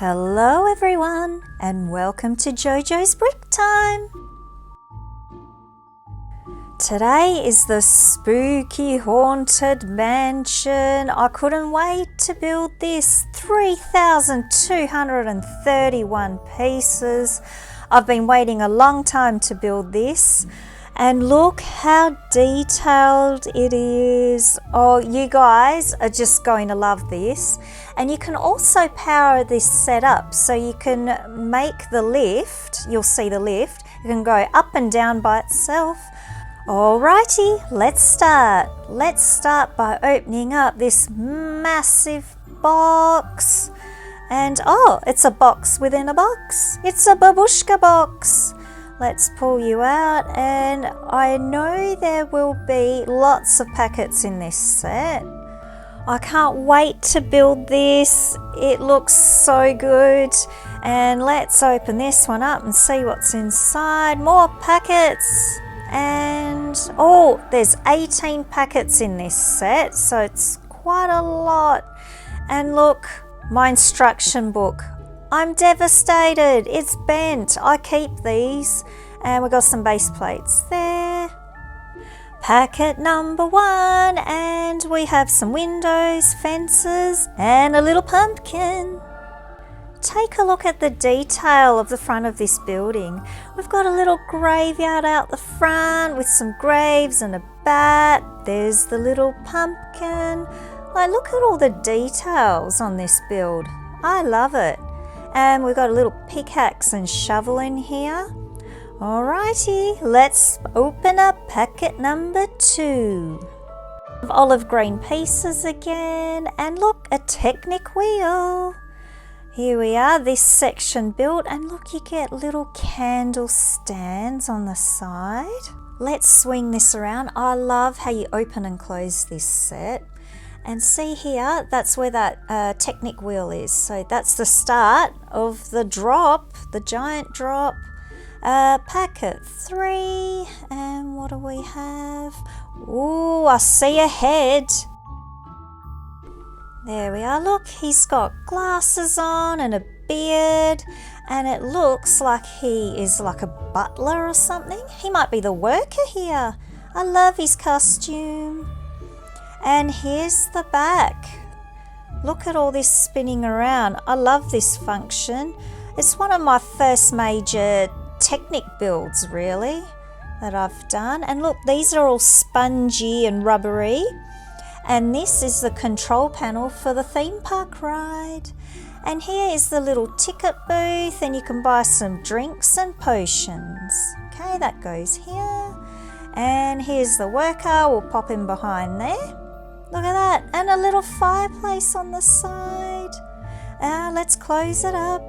Hello everyone and welcome to JoJo's Brick Time. Today is the spooky haunted mansion. I couldn't wait to build this. 3,231 pieces. I've been waiting a long time to build this. And look how detailed it is. Oh, you guys are just going to love this. And you can also power this setup so you can make the lift. You'll see the lift. You can go up and down by itself. Alrighty, let's start. Let's start by opening up this massive box. And oh, it's a box within a box. It's a babushka box. Let's pull you out, and I know there will be lots of packets in this set. I can't wait to build this. It looks so good. And let's open this one up and see what's inside. More packets. And oh, there's 18 packets in this set, so it's quite a lot. And look, my instruction book. I'm devastated. It's bent. I keep these. And we've got some base plates there. Packet number 1. And we have some windows, fences, and a little pumpkin. Take a look at the detail of the front of this building. We've got a little graveyard out the front with some graves and a bat. There's the little pumpkin. Like, look at all the details on this build. I love it. And we've got a little pickaxe and shovel in here. Alrighty, let's open up packet number 2. Olive green pieces again, and look, a Technic wheel. Here we are, this section built, and look, you get little candle stands on the side. Let's swing this around. I love how you open and close this set. And see here, that's where that Technic wheel is. So that's the start of the drop, the giant drop. Packet 3. And what do we have? Ooh, I see a head. There we are. Look, he's got glasses on and a beard. And it looks like he is like a butler or something. He might be the worker here. I love his costume. And here's the back. Look at all this spinning around. I love this function. It's one of my first major Technic builds, really, that I've done. And look, these are all spongy and rubbery. And this is the control panel for the theme park ride. And here is the little ticket booth, and you can buy some drinks and potions. Okay, that goes here. And here's the worker. We'll pop him behind there. Look at that, and a little fireplace on the side. Let's close it up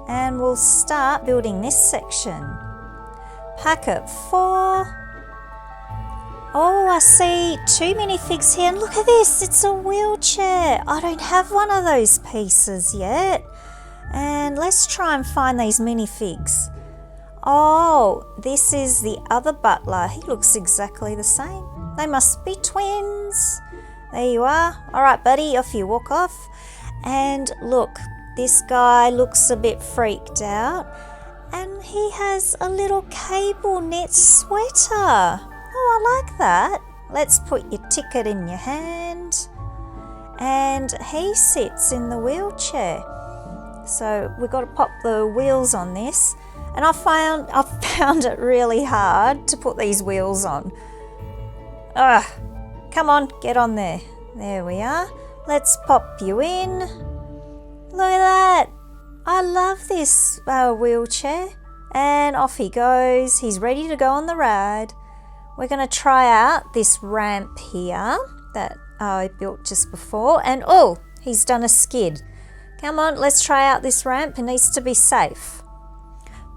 and we'll start building this section. Packet 4. Oh, I see two minifigs here, and look at this, it's a wheelchair. I don't have one of those pieces yet. And let's try and find these minifigs. Oh, this is the other butler. He looks exactly the same. They must be twins. There you are. All right, buddy, off you walk off. And look, this guy looks a bit freaked out. And he has a little cable knit sweater. Oh, I like that. Let's put your ticket in your hand. And he sits in the wheelchair. So we've got to pop the wheels on this. And I found it really hard to put these wheels on. Ugh. Come on, get on there. There we are. Let's pop you in. Look at that. I love this wheelchair. And off he goes. He's ready to go on the ride. We're going to try out this ramp here that I built just before. And oh, he's done a skid. Come on, let's try out this ramp. It needs to be safe.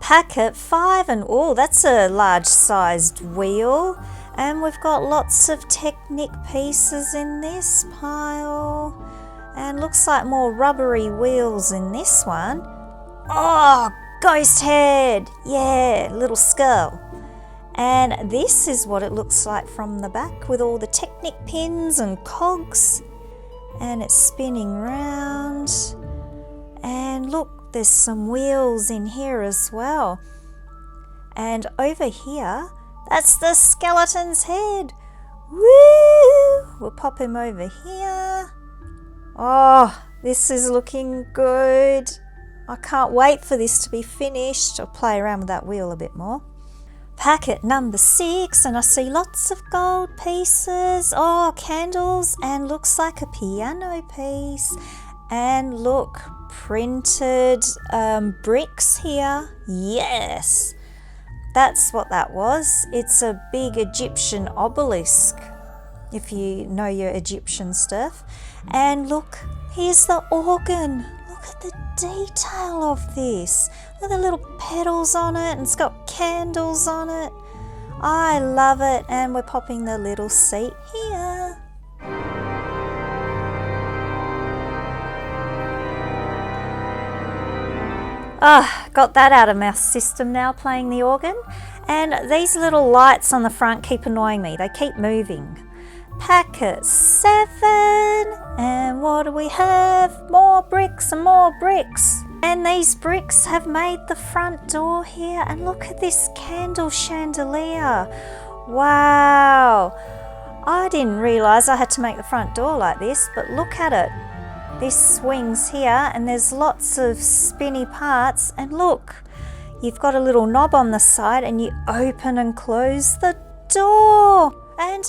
Packet 5. And oh, that's a large-sized wheel. And we've got lots of Technic pieces in this pile. And looks like more rubbery wheels in this one. Oh, ghost head. Yeah, little skull. And this is what it looks like from the back with all the Technic pins and cogs. And it's spinning round. And And look, there's some wheels in here as well. And over here, that's the skeleton's head. Woo! We'll pop him over here. Oh, this is looking good. I can't wait for this to be finished. I'll play around with that wheel a bit more. Packet number 6, and I see lots of gold pieces. Oh, candles, and looks like a piano piece. And look, printed bricks here. Yes, that's what that was. It's a big Egyptian obelisk, if you know your Egyptian stuff. And look, here's the organ. Look at the detail of this. Look at the little petals on it, and it's got candles on it. I love it. And we're popping the little seat here. Got that out of my system now, playing the organ. And these little lights on the front keep annoying me. They keep moving. Packet 7, and what do we have? More bricks and more bricks. And these bricks have made the front door here, and look at this candle chandelier. Wow, I didn't realise I had to make the front door like this, but look at it. This swings here, and there's lots of spinny parts, and look, you've got a little knob on the side, and you open and close the door. And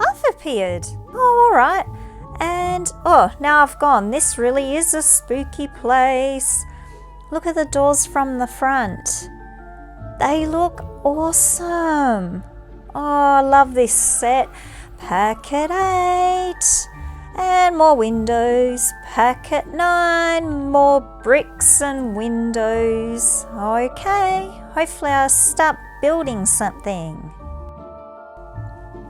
I've appeared. Oh, all right. And now I've gone. This really is a spooky place. Look at the doors from the front. They look awesome. Oh, I love this set. Packet 8. And more windows. Packet 9. More bricks and windows. Okay. Hopefully I'll start building something.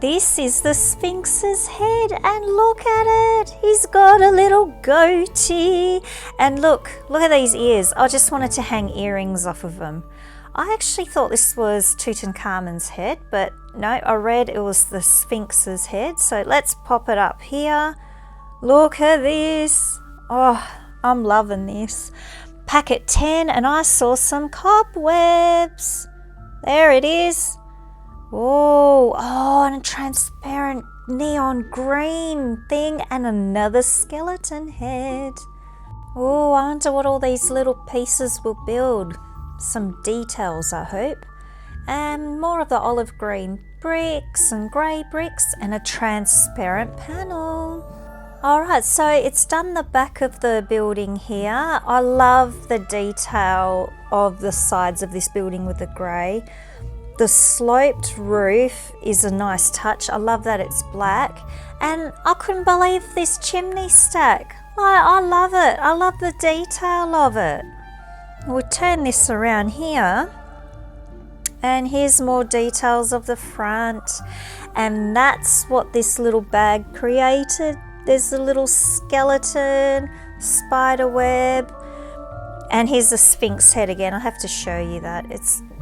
This is the Sphinx's head, and look at it. He's got a little goatee. And look at these ears. I just wanted to hang earrings off of them. I actually thought this was Tutankhamun's head, but no, I read it was the Sphinx's head. So let's pop it up here. Look at this. Oh, I'm loving this. Packet 10, and I saw some cobwebs. There it is. Oh, and a transparent neon green thing, and another skeleton head. Oh, I wonder what all these little pieces will build. Some details, I hope. And more of the olive green bricks and grey bricks, and a transparent panel. Alright, so it's done the back of the building here. I love the detail of the sides of this building with the grey. The sloped roof is a nice touch. I love that it's black. And I couldn't believe this chimney stack. I love it. I love the detail of it. We'll turn this around here. And here's more details of the front. And that's what this little bag created. There's a little skeleton, spider web. And here's the Sphinx head again. I have to show you that.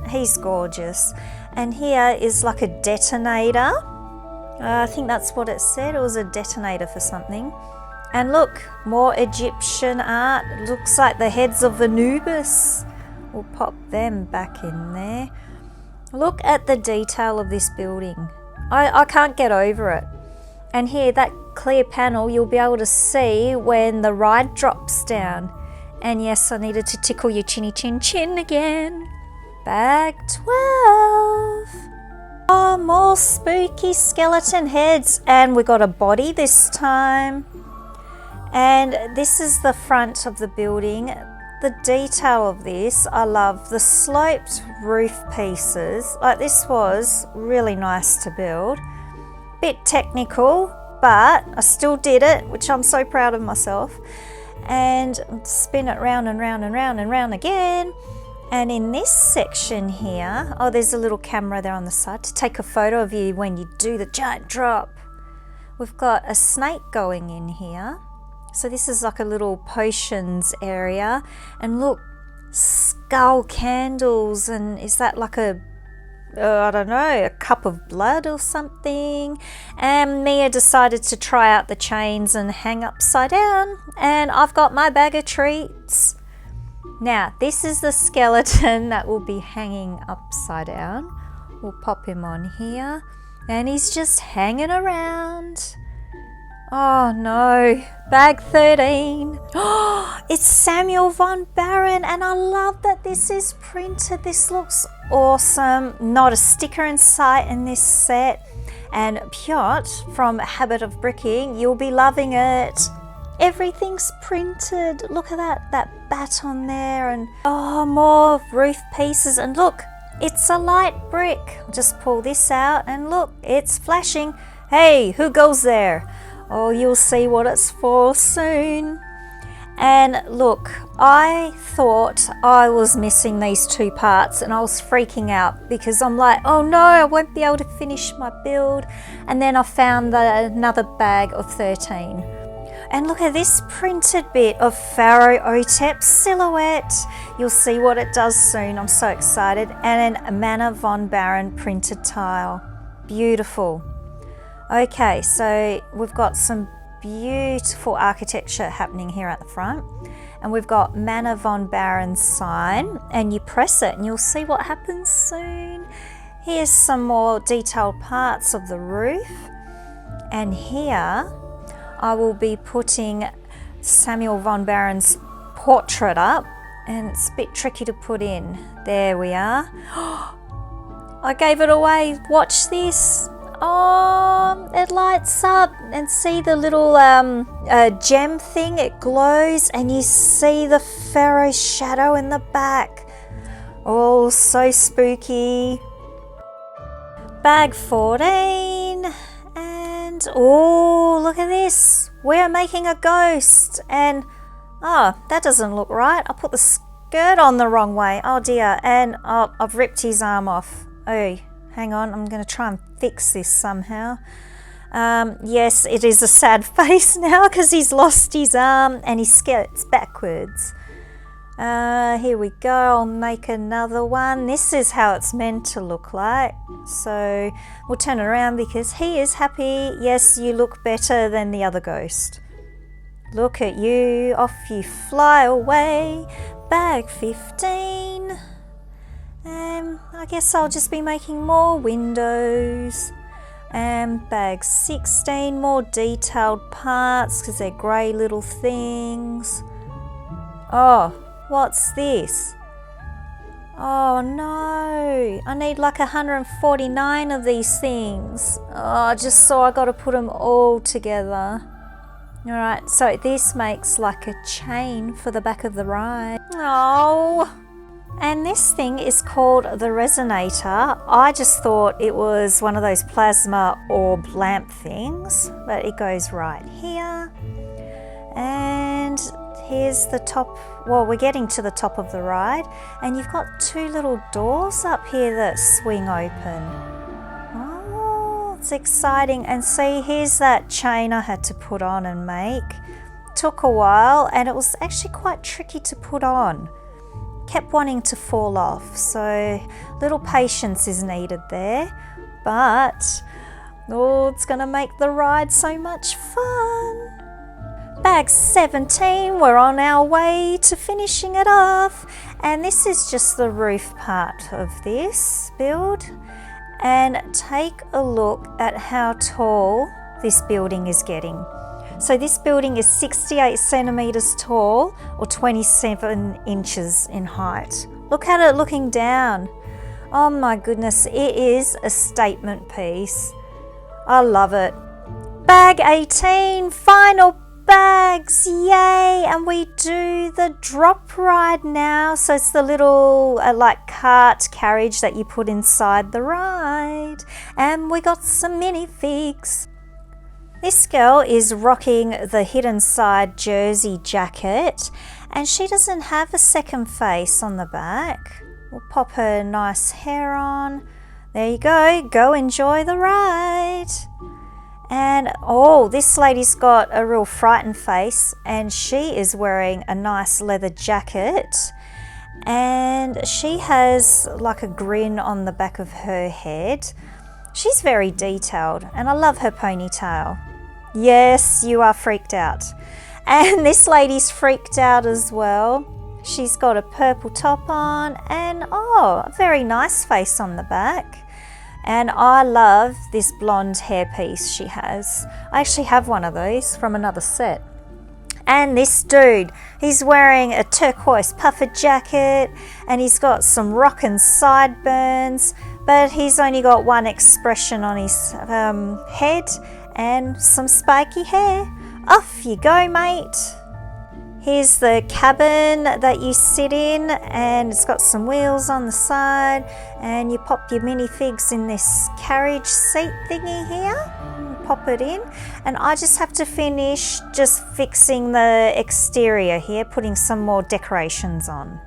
He's gorgeous. And here is like a detonator. I think that's what it said. It was a detonator for something. And look, more Egyptian art. It looks like the heads of Anubis. We'll pop them back in there. Look at the detail of this building. I can't get over it. And here, that clear panel, you'll be able to see when the ride drops down. And yes, I needed to tickle your chinny chin chin again. Bag 12. Oh, more spooky skeleton heads. And we got a body this time. And this is the front of the building. The detail of this, I love. The sloped roof pieces. Like, this was really nice to build. Bit technical, but I still did it, which I'm so proud of myself. And spin it round and round and round and round again. And in this section here, there's a little camera there on the side to take a photo of you when you do the giant drop. We've got a snake going in here. So this is like a little potions area. And look, skull candles. And is that like a cup of blood or something? And Mia decided to try out the chains and hang upside down. And I've got my bag of treats. Now, this is the skeleton that will be hanging upside down. We'll pop him on here. And he's just hanging around. Oh no, bag 13. Oh, it's Samuel von Baron, and I love that this is printed. This looks awesome. Not a sticker in sight in this set. And Piotr from Habit of Bricking, you'll be loving it. Everything's printed. Look at that bat on there, and oh, more roof pieces. And look, it's a light brick. I'll just pull this out and look, it's flashing. Hey, who goes there? Oh, you'll see what it's for soon. And look, I thought I was missing these two parts and I was freaking out because I'm like, oh no, I won't be able to finish my build. And then I found another bag of 13. And look at this printed bit of Pharaoh Otep silhouette. You'll see what it does soon. I'm so excited. And then a Manor von Baron printed tile. Beautiful. Okay, so we've got some beautiful architecture happening here at the front. And we've got Manor von Baron's sign. And you press it and you'll see what happens soon. Here's some more detailed parts of the roof. And here I will be putting Samuel von Baron's portrait up, and it's a bit tricky to put in. There we are. I gave it away. Watch this. Oh, it lights up, and see the little gem thing, it glows, and you see the Pharaoh shadow in the back. Oh, so spooky. Bag 14. And oh, look at this. We're making a ghost. And oh, that doesn't look right. I put the skirt on the wrong way. Oh dear. And oh, I've ripped his arm off. Oh, hang on. I'm going to try and fix this somehow. Yes, it is a sad face now because he's lost his arm and his skirt's backwards. Here we go. I'll make another one. This is how it's meant to look like. So we'll turn it around because he is happy. Yes, you look better than the other ghost. Look at you. Off you fly away. Bag 15. I guess I'll just be making more windows. And bag 16. More detailed parts because they're grey little things. Oh, what's this? Oh no, I need like 149 of these things. Oh, just so I got to put them all together. All right, so this makes like a chain for the back of the ride. Oh, and this thing is called the resonator. I just thought it was one of those plasma orb lamp things, but it goes right here. And here's the top. Well, we're getting to the top of the ride, and you've got two little doors up here that swing open. Oh, it's exciting. And see, here's that chain I had to put on and make. Took a while, and it was actually quite tricky to put on. Kept wanting to fall off, so little patience is needed there. But oh, it's gonna make the ride so much fun. Bag 17, we're on our way to finishing it off. And this is just the roof part of this build. And take a look at how tall this building is getting. So this building is 68 centimeters tall, or 27 inches in height. Look at it looking down. Oh my goodness, it is a statement piece. I love it. Bag 18, final bags, yay! And we do the drop ride now. So it's the little like cart carriage that you put inside the ride. And we got some minifigs. This girl is rocking the hidden side jersey jacket, and she doesn't have a second face on the back. We'll pop her nice hair on. There you go, go enjoy the ride. And oh, this lady's got a real frightened face, and she is wearing a nice leather jacket, and she has like a grin on the back of her head. She's very detailed, and I love her ponytail. Yes, you are freaked out. And this lady's freaked out as well. She's got a purple top on and a very nice face on the back. And I love this blonde hairpiece she has. I actually have one of those from another set. And this dude, he's wearing a turquoise puffer jacket and he's got some rockin' sideburns, but he's only got one expression on his head and some spiky hair. Off you go, mate. Here's the cabin that you sit in and it's got some wheels on the side and you pop your minifigs in this carriage seat thingy here. Pop it in and I just have to finish just fixing the exterior here, putting some more decorations on.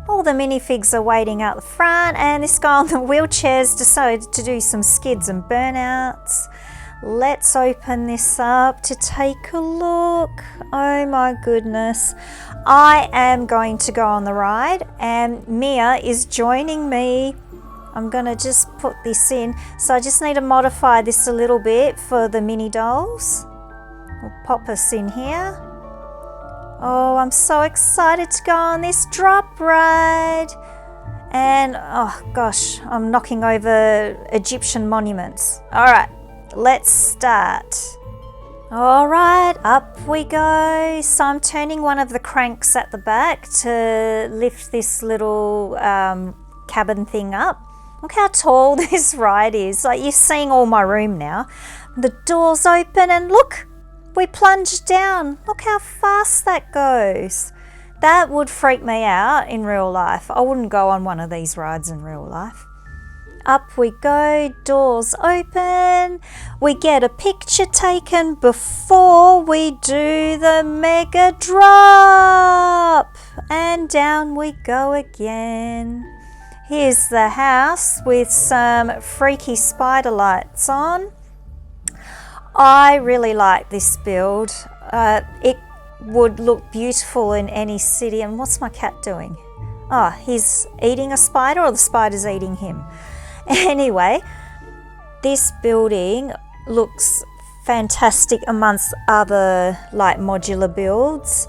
All the minifigs are waiting out the front and this guy on the wheelchair's decided to do some skids and burnouts. Let's open this up to take a look. Oh my goodness. I am going to go on the ride and Mia is joining me. I'm gonna just put this in. So I just need to modify this a little bit for the mini dolls. We'll pop us in here. Oh, I'm so excited to go on this drop ride. And oh gosh, I'm knocking over Egyptian monuments. All right. Let's start. All right, up we go. So I'm turning one of the cranks at the back to lift this little cabin thing up. Look how tall this ride is. Like you're seeing all my room now. The doors open and look, we plunge down. Look how fast that goes. That would freak me out in real life. I wouldn't go on one of these rides in real life. Up we go, doors open, we get a picture taken before we do the mega drop. And down we go again. Here's the house with some freaky spider lights on. I really like this build. It would look beautiful in any city. And what's my cat doing? Oh, he's eating a spider or the spider's eating him? Anyway, this building looks fantastic amongst other like modular builds.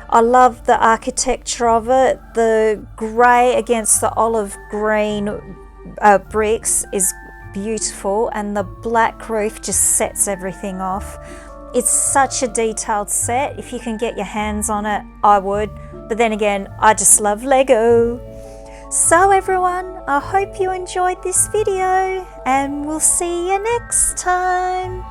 I love the architecture of it. The grey against the olive green bricks is beautiful and the black roof just sets everything off. It's such a detailed set. If you can get your hands on it, I would. But then again, I just love Lego. So everyone, I hope you enjoyed this video and we'll see you next time.